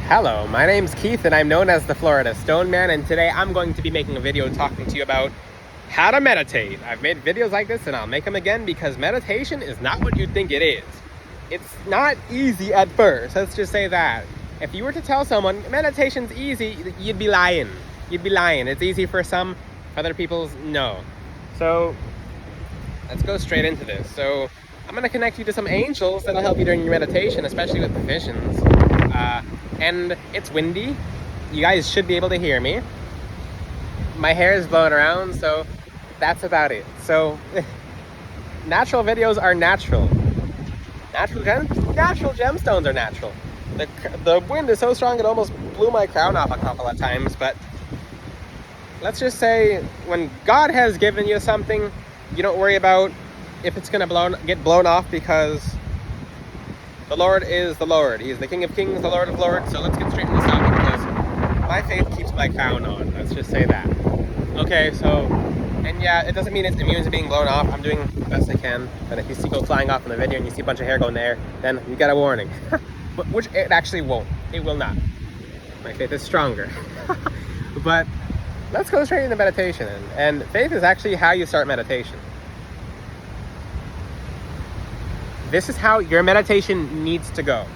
Hello, my name's Keith and I'm known as the Florida Stone Man, and today I'm going to be making a video talking to you about how to meditate. I've made videos like this and I'll make them again because meditation is not what you think it is. It's not easy at first, let's just say that. If you were to tell someone meditation's easy, you'd be lying. You'd be lying. It's easy for some, other people's no. So let's go straight into this. So I'm going to connect you to some angels that'll help you during your meditation, especially with the visions. And it's windy. You guys should be able to hear me. My hair is blowing around, so that's about it. So natural videos are natural. Natural gemstones are natural. The wind is so strong it almost blew my crown off a couple of times, but let's just say when God has given you something, you don't worry about if it's going to get blown off, because the Lord is the Lord. He is the King of Kings, the Lord of Lords. So let's get straight to this topic because my faith keeps my crown on. Let's just say that. Okay, so, and yeah, it doesn't mean it's immune to being blown off. I'm doing the best I can. But if you see go flying off in the video and you see a bunch of hair going there, then you got a warning. Which it actually won't. It will not. My faith is stronger. But let's go straight into meditation. And faith is actually how you start meditation. This is how your meditation needs to go.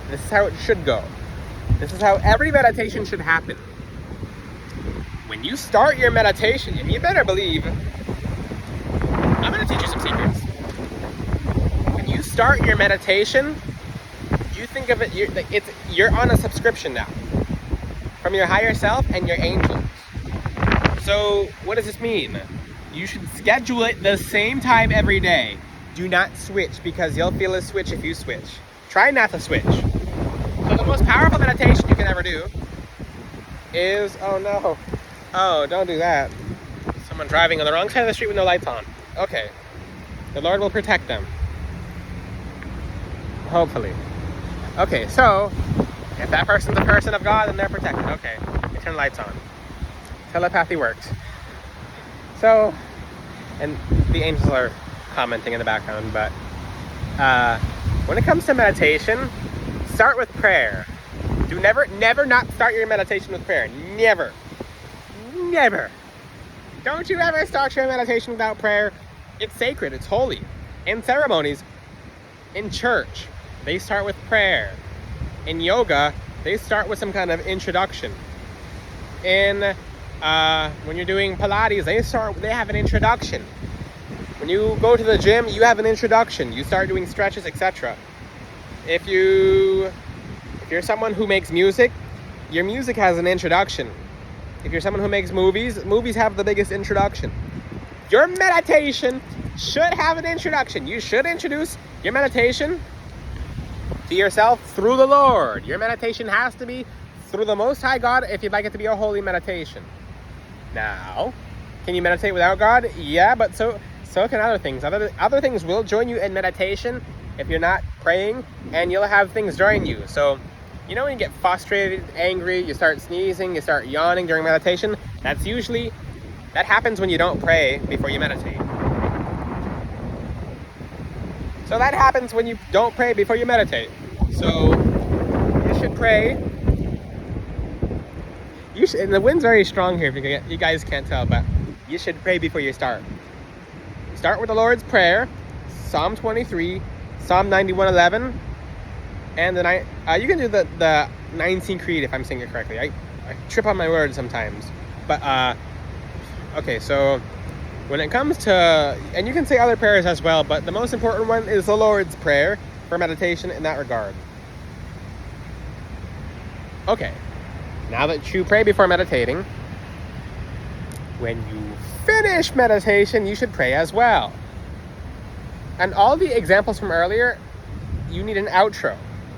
This is how it should go. This is how every meditation should happen. When you start your meditation, and you better believe, I'm going to teach you some secrets. When you start your meditation, you think of it, you're on a subscription now from your higher self and your angels. So what does this mean? You should schedule it the same time every day. Do not switch, because you'll feel a switch if you switch. Try not to switch. So the most powerful meditation you can ever do is, oh no, oh, don't do that. Someone driving on the wrong side of the street with no lights on. Okay, the Lord will protect them. Hopefully. Okay, so if that person's a person of God, then they're protected. Okay, they turn the lights on. Telepathy works. So, and the angels are commenting in the background, but when it comes to meditation, start with prayer. Do never not start your meditation with prayer. Never. Don't you ever start your meditation without prayer. It's sacred, it's holy. In ceremonies, in church, they start with prayer. In yoga, they start with some kind of introduction. In when you're doing Pilates, they have an introduction. When you go to the gym, you have an introduction. You start doing stretches, etc. If you're someone who makes music, your music has an introduction. If you're someone who makes movies have the biggest introduction. Your meditation should have an introduction. You should introduce your meditation to yourself through the Lord. Your meditation has to be through the Most High God if you'd like it to be a holy meditation. Now, can you meditate without God? Yeah, but so can other things. Other things will join you in meditation if you're not praying, and you'll have things join you. So, you know when you get frustrated, angry, you start sneezing, you start yawning during meditation? That happens when you don't pray before you meditate. So that happens when you don't pray before you meditate. So, you should pray. And the wind's very strong here, if you guys can't tell, but you should pray before you start. Start with the Lord's Prayer, Psalm 23, Psalm 91:11, and then you can do the 19 Creed if I'm saying it correctly. I trip on my words sometimes. But, okay, so when it comes to, and you can say other prayers as well, but the most important one is the Lord's Prayer for meditation in that regard. Okay, now that you pray before meditating, when you finish meditation, you should pray as well. And all the examples from earlier, you need an outro.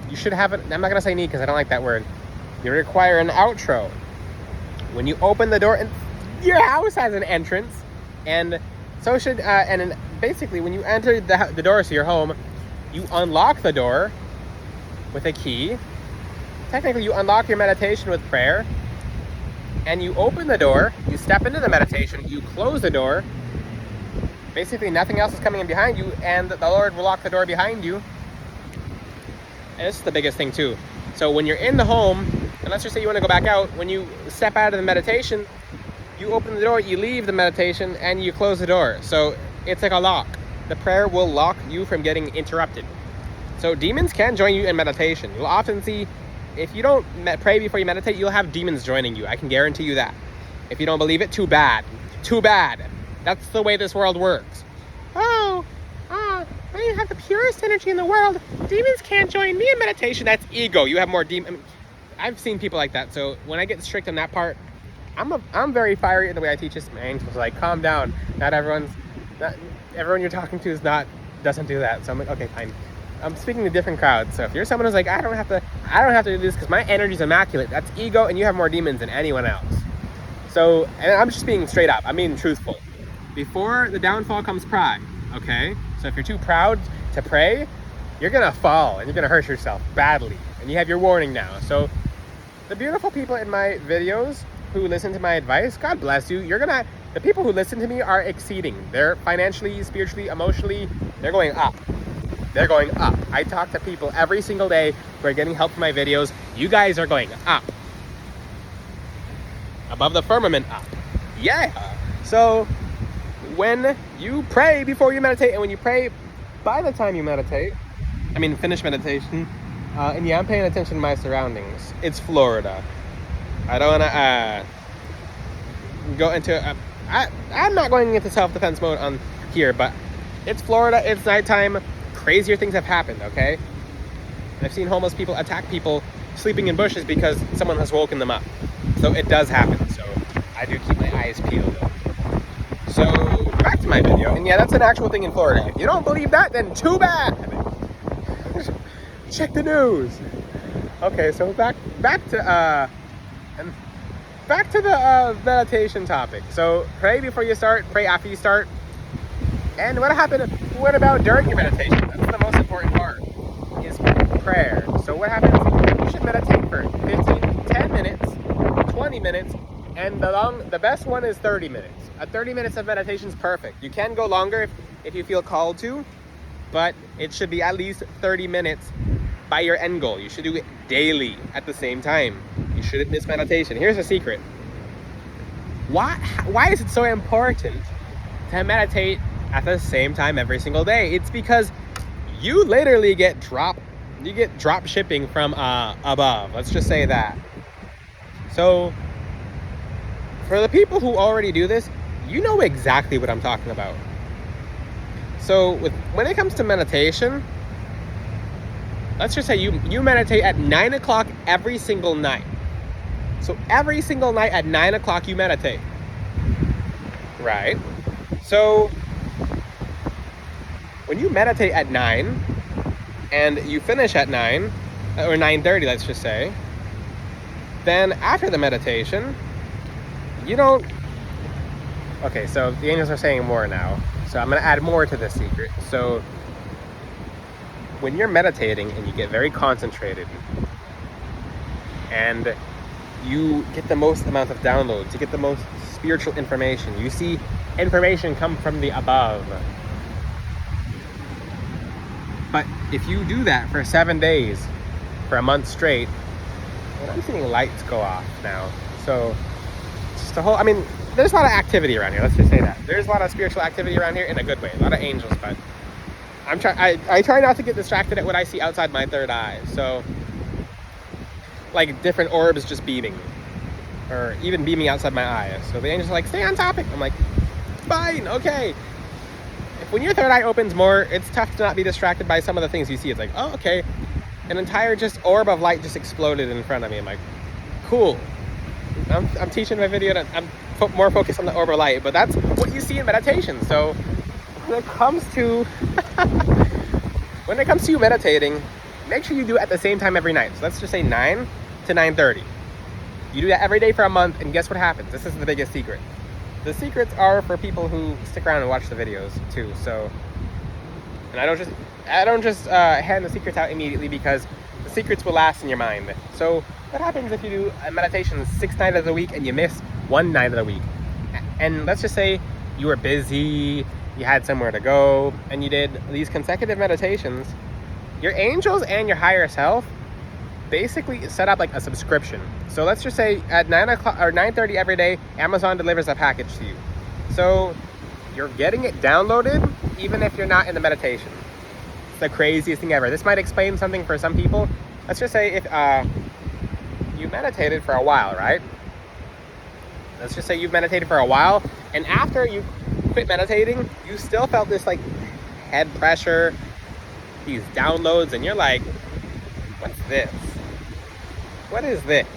You should have it. I'm not going to say need because I don't like that word. You require an outro. When you open the door, and your house has an entrance, and so should, and basically when you enter the door to your home, you unlock the door with a key. Technically, you unlock your meditation with prayer. And you open the door, you step into the meditation, you close the door. Basically, nothing else is coming in behind you, and the Lord will lock the door behind you. And this is the biggest thing too. So when you're in the home, and let's just say you want to go back out, when you step out of the meditation, you open the door, you leave the meditation, and you close the door. So it's like a lock. The prayer will lock you from getting interrupted. So demons can join you in meditation. You'll often see, if you don't pray before you meditate, you'll have demons joining you. I can guarantee you that. If you don't believe it, too bad. Too bad. That's the way this world works. I have the purest energy in the world. Demons can't join me in meditation. That's ego. You have more demons. I've seen people like that. So when I get strict on that part, I'm very fiery in the way I teach this. My angels like, calm down. Not everyone you're talking to doesn't do that. So I'm like, okay, fine. I'm speaking to different crowds. So if you're someone who's like, I don't have to do this because my energy is immaculate, that's ego, and you have more demons than anyone else. So, and I'm just being straight up. I'm being truthful. Before the downfall comes pride. Okay? So if you're too proud to pray, you're gonna fall and you're gonna hurt yourself badly. And you have your warning now. So the beautiful people in my videos who listen to my advice, God bless you. The people who listen to me are exceeding. They're financially, spiritually, emotionally, they're going up. They're going up. I talk to people every single day who are getting help from my videos. You guys are going up. Above the firmament up. Yeah. So when you pray before you meditate, and when you pray by the time you finish meditation, and yeah, I'm paying attention to my surroundings. It's Florida. I don't want to go into I'm not going into self-defense mode on here, but it's Florida, it's nighttime, crazier things have happened, okay? I've seen homeless people attack people sleeping in bushes because someone has woken them up. So it does happen, so I do keep my eyes peeled. So back to my video, and yeah, that's an actual thing in Florida. If you don't believe that, then too bad. Check the news. Okay, so back to the meditation topic. So pray before you start, pray after you start. And what about during your meditation? That's the most important part, is prayer. So what happens, you should meditate for 10 minutes, 20 minutes, and the best one is 30 minutes. 30 minutes of meditation is perfect. You can go longer if you feel called to, but it should be at least 30 minutes by your end goal. You should do it daily at the same time. You shouldn't miss meditation. Here's a secret. Why is it so important to meditate at the same time every single day? It's because you literally get drop shipping from above. Let's just say that. So for the people who already do this, you know exactly what I'm talking about. So when it comes to meditation, let's just say you meditate at 9 o'clock every single night. So every single night at 9 o'clock you meditate. Right? So when you meditate at 9 and you finish at 9, or 9:30, let's just say, then after the meditation, you don't... Okay, so the angels are saying more now. So I'm going to add more to this secret. So when you're meditating and you get very concentrated and you get the most amount of downloads, you get the most spiritual information, you see information come from the above. But if you do that for 7 days, for a month straight, and I'm seeing lights go off now. So it's just there's a lot of activity around here, let's just say that. There's a lot of spiritual activity around here in a good way, a lot of angels, but I try not to get distracted at what I see outside my third eye. So like different orbs just beaming, or even beaming outside my eyes. So the angels are like, stay on topic. I'm like, fine, okay. When your third eye opens more, it's tough to not be distracted by some of the things you see. It's like, oh, okay. An entire just orb of light just exploded in front of me. I'm like, cool. I'm teaching my video that I'm more focused on the orb of light, but that's what you see in meditation. So when it comes to you meditating, make sure you do it at the same time every night. So let's just say 9 to 9:30. You do that every day for a month, and guess what happens? This is the biggest secret. The secrets are for people who stick around and watch the videos too. So, and I don't just hand the secrets out immediately, because the secrets will last in your mind. So what happens if you do a meditation 6 nights of the week and you miss 1 night of the week? And let's just say you were busy, you had somewhere to go, and you did these consecutive meditations. Your angels and your higher self basically set up like a subscription. So let's just say at 9 o'clock or 9:30 every day, Amazon delivers a package to you. So you're getting it downloaded even if you're not in the meditation. It's the craziest thing ever. This might explain something for some people. Let's just say if you meditated for a while, right? Let's just say you've meditated for a while, and after you quit meditating, you still felt this like head pressure, these downloads, and you're like, what's this? What is this?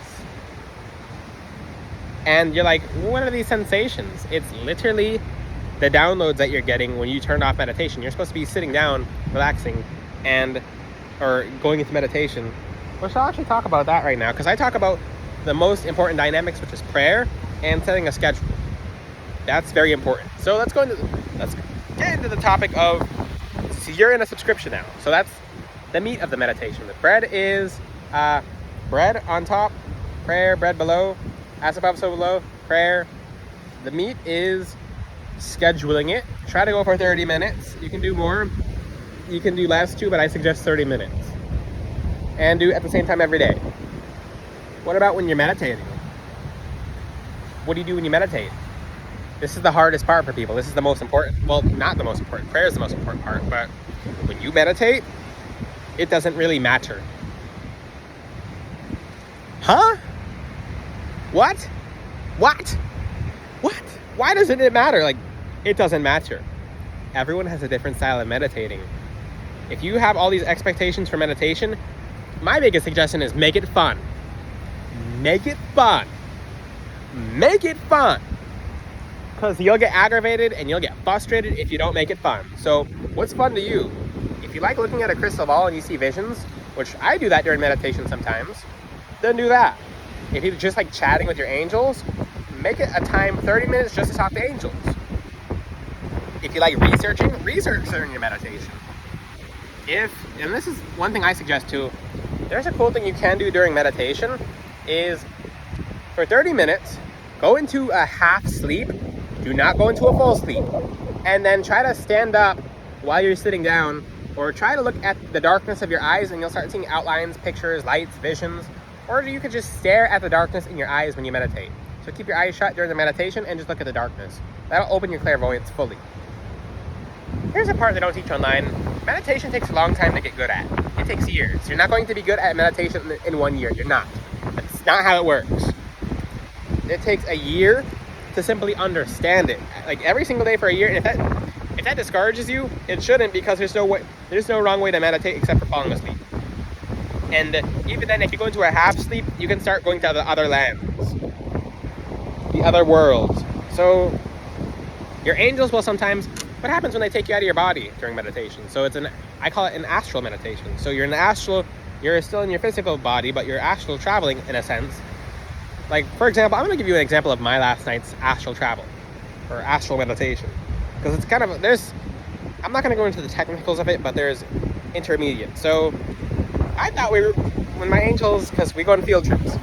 And you're like, what are these sensations? It's literally the downloads that you're getting when you turned off meditation. You're supposed to be sitting down, relaxing, or going into meditation. Well, I'll actually talk about that right now, because I talk about the most important dynamics, which is prayer and setting a schedule. That's very important. So let's get into the topic of, so you're in a subscription now. So that's the meat of the meditation. The bread is bread on top, prayer, bread below, as above, so below, prayer. The meat is scheduling it. Try to go for 30 minutes. You can do more. You can do less too, but I suggest 30 minutes. And do it at the same time every day. What about when you're meditating? What do you do when you meditate? This is the hardest part for people. This is the most important. Well, not the most important. Prayer is the most important part. But when you meditate, it doesn't really matter. Huh? What? Why doesn't it matter? Like, it doesn't matter. Everyone has a different style of meditating. If you have all these expectations for meditation, my biggest suggestion is make it fun. Make it fun. Make it fun. Because you'll get aggravated and you'll get frustrated if you don't make it fun. So what's fun to you? If you like looking at a crystal ball and you see visions, which I do that during meditation sometimes, then do that. If you just like chatting with your angels, make it a time, 30 minutes just to talk to angels. If you like researching, research during your meditation. And this is one thing I suggest too, there's a cool thing you can do during meditation is for 30 minutes, go into a half sleep. Do not go into a full sleep. And then try to stand up while you're sitting down, or try to look at the darkness of your eyes and you'll start seeing outlines, pictures, lights, visions. Or you could just stare at the darkness in your eyes when you meditate. So keep your eyes shut during the meditation and just look at the darkness. That'll open your clairvoyance fully. Here's a part they don't teach online. Meditation takes a long time to get good at. It takes years. You're not going to be good at meditation in 1 year. You're not. That's not how it works. It takes a year to simply understand it. Like every single day for a year. And if that discourages you, it shouldn't, because there's no wrong way to meditate except for falling asleep. And even then, if you go into a half sleep, you can start going to the other lands, the other worlds. So your angels will sometimes, what happens when they take you out of your body during meditation? So I call it an astral meditation. So you're still in your physical body, but you're astral traveling in a sense. Like, for example, I'm going to give you an example of my last night's astral travel or astral meditation. Because it's kind of, I'm not going to go into the technicals of it, but there's intermediate. So I thought when my angels, because we go on field trips.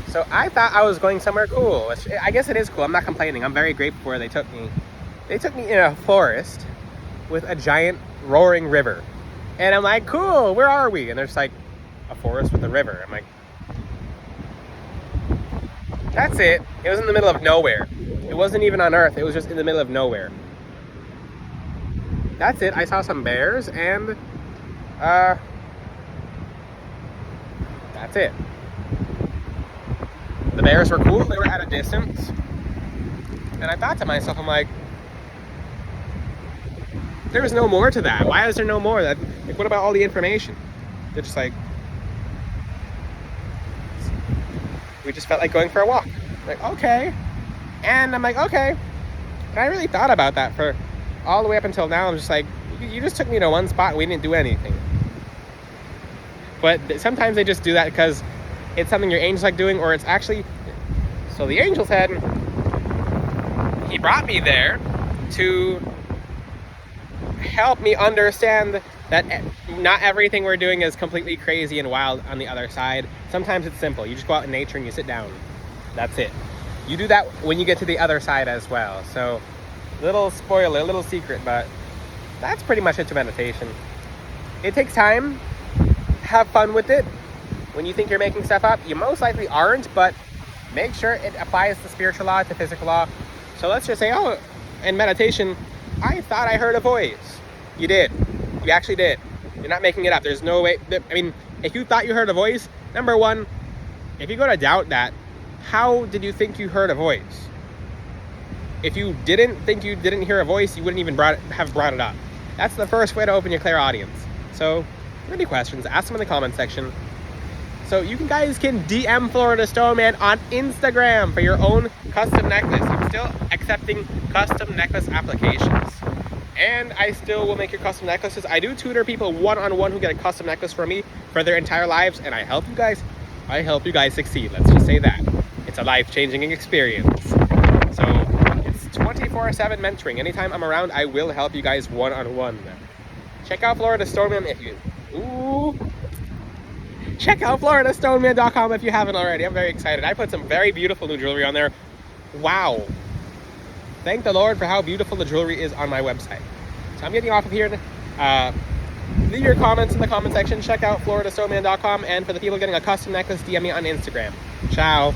So I thought I was going somewhere cool. I guess it is cool. I'm not complaining. I'm very grateful where they took me. They took me in a forest with a giant roaring river. And I'm like, cool, where are we? And there's like a forest with a river. I'm like, that's it. It was in the middle of nowhere. It wasn't even on Earth. It was just in the middle of nowhere. That's it. I saw some bears and that's it. The bears were cool. They were at a distance. And I thought to myself, I'm like, there was no more to that. Why is there no more? Like, what about all the information? They're just like, we just felt like going for a walk. Like, okay. And I'm like, okay. And I really thought about that for all the way up until now. I'm just like, you just took me to one spot and we didn't do anything. But sometimes they just do that because it's something your angels like doing, or it's actually, so the angel said, he brought me there to help me understand that not everything we're doing is completely crazy and wild on the other side. Sometimes it's simple. You just go out in nature and you sit down. That's it. You do that when you get to the other side as well. So, little spoiler, little secret, but that's pretty much it to meditation. It takes time. Have fun with it. when you think you're making stuff up, you most likely aren't, but make sure it applies the spiritual law to physical law. So let's just say, oh, in meditation, I thought I heard a voice. You did. You actually did. You're not making it up. There's no way. I mean, if you thought you heard a voice, number one, if you're going to doubt that, how did you think you heard a voice? If you didn't think you didn't hear a voice, you wouldn't even have brought it up. That's the first way to open your clairaudience. So, if you have any questions, ask them in the comment section. So you guys can DM Florida Stone Man on Instagram for your own custom necklace. I'm still accepting custom necklace applications. And I still will make your custom necklaces. I do tutor people one-on-one who get a custom necklace from me for their entire lives, and I help you guys succeed. Let's just say that. It's a life-changing experience. So it's 24/7 mentoring. Anytime I'm around, I will help you guys one-on-one. Check out Florida Stone Man if you... Check out FloridaStoneman.com if you haven't already. I'm very excited. I put some very beautiful new jewelry on there. Wow. Thank the Lord for how beautiful the jewelry is on my website. So I'm getting off of here. Leave your comments in the comment section. Check out FloridaStoneman.com. And for the people getting a custom necklace, DM me on Instagram. Ciao.